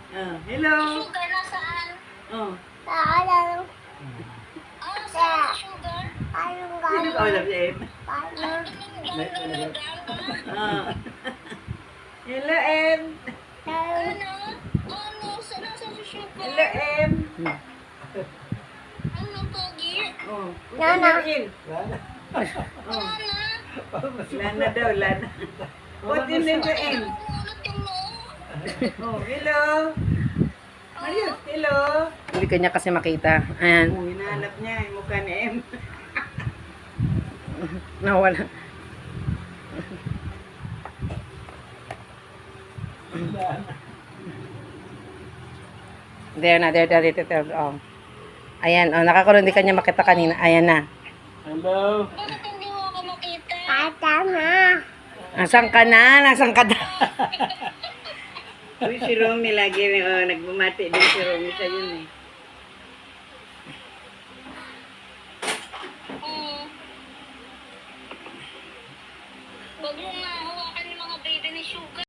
Hello. Sugar nasaan? Oh. Ah, saan si Sugar? Sino kausap si Em? Hello, Em. Ano? Ano? Saan si Sugar? Hello, Em. Ano, Pogi? Oh. Lana. Oh. Lana? Lana daw, Lana. What in the Em? Ulat yung noo. Oh, hello. Marius, hello. Hindi kanya kasi makita. Ayan. Oh, hinahanap niya yung mukha ni Em. Nawala. There. Oh. Ayan, oh, nakakulong, hindi kanya makita kanina. Ayan na. Bakit hindi mo ako makita? Nasaan ka na? Nasaan ka na? Uy, si Romy lagi nagbumati din si Romy sa yun eh. Huwag mong hawakan yung mga baby ni Sugar.